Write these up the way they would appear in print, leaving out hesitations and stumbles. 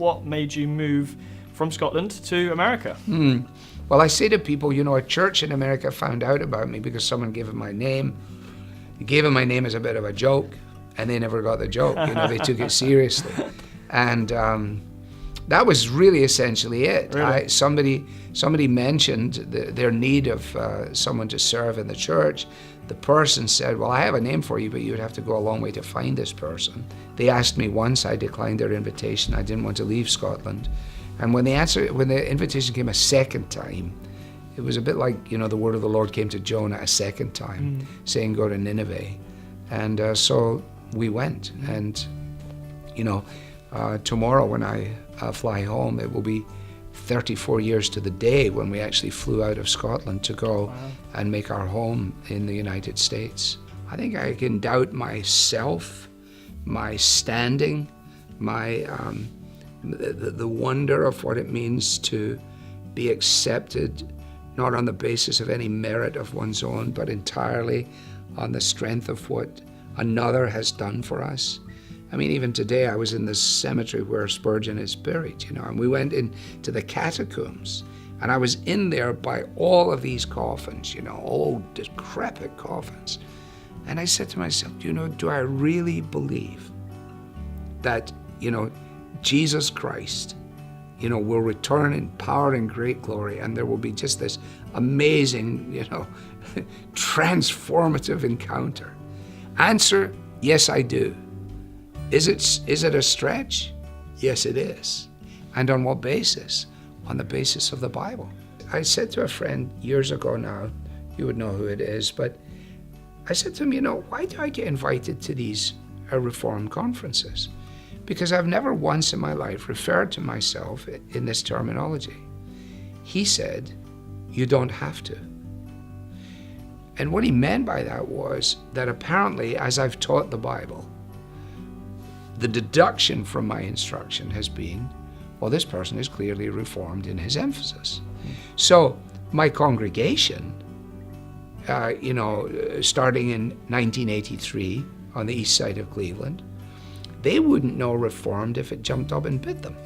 what made you move from Scotland to America? Well, I say to people, a church in America found out about me because someone gave them my name. They gave them my name as a bit of a joke, and they never got the joke. They took it seriously. And that was really essentially it. Really? Somebody mentioned their need of someone to serve in the church. The person said, well, I have a name for you, but you would have to go a long way to find this person. They asked me once, I declined their invitation. I didn't want to leave Scotland. And when the invitation came a second time, it was a bit like, the word of the Lord came to Jonah a second time, saying, go to Nineveh. And so we went. And, tomorrow when I fly home, it will be 34 years to the day when we actually flew out of Scotland to go and make our home in the United States. I think I can doubt myself, my standing, my the wonder of what it means to be accepted, not on the basis of any merit of one's own, but entirely on the strength of what another has done for us. I mean, even today I was in the cemetery where Spurgeon is buried, and we went into the catacombs, and I was in there by all of these coffins, old decrepit coffins. And I said to myself, do I really believe that, Jesus Christ, will return in power and great glory, and there will be just this amazing, transformative encounter? Answer, yes, I do. Is it a stretch? Yes, it is. And on what basis? On the basis of the Bible. I said to a friend years ago now, you would know who it is, but I said to him, why do I get invited to these Reformed conferences? Because I've never once in my life referred to myself in this terminology. He said, you don't have to. And what he meant by that was that apparently, as I've taught the Bible, the deduction from my instruction has been, well, this person is clearly Reformed in his emphasis. So my congregation, starting in 1983 on the east side of Cleveland, they wouldn't know Reformed if it jumped up and bit them.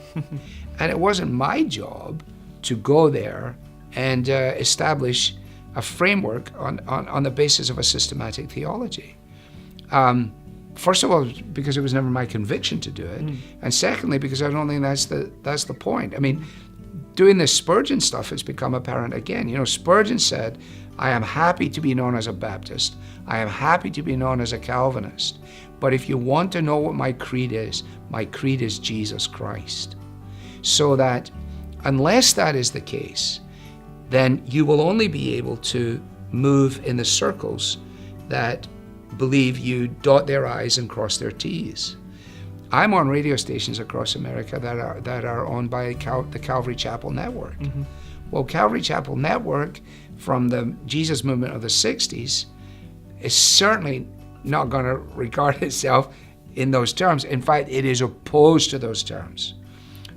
And it wasn't my job to go there and establish a framework on the basis of a systematic theology. First of all, because it was never my conviction to do it, and secondly, because I don't think that's the point. I mean, doing this Spurgeon stuff has become apparent again. Spurgeon said, I am happy to be known as a Baptist. I am happy to be known as a Calvinist. But if you want to know what my creed is Jesus Christ. So that unless that is the case, then you will only be able to move in the circles that believe you dot their I's and cross their T's. I'm on radio stations across America that are owned by the Calvary Chapel Network. Well, Calvary Chapel Network from the Jesus movement of the 60s is certainly not going to regard itself in those terms. In fact, it is opposed to those terms.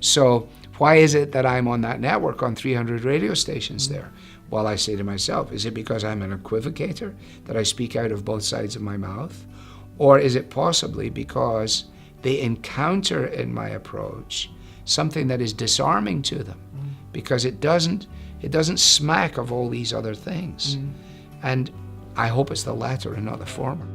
So why is it that I'm on that network on 300 radio stations there? Well, I say to myself, is it because I'm an equivocator, that I speak out of both sides of my mouth? Or is it possibly because they encounter in my approach something that is disarming to them? Because it doesn't smack of all these other things. And I hope it's the latter and not the former.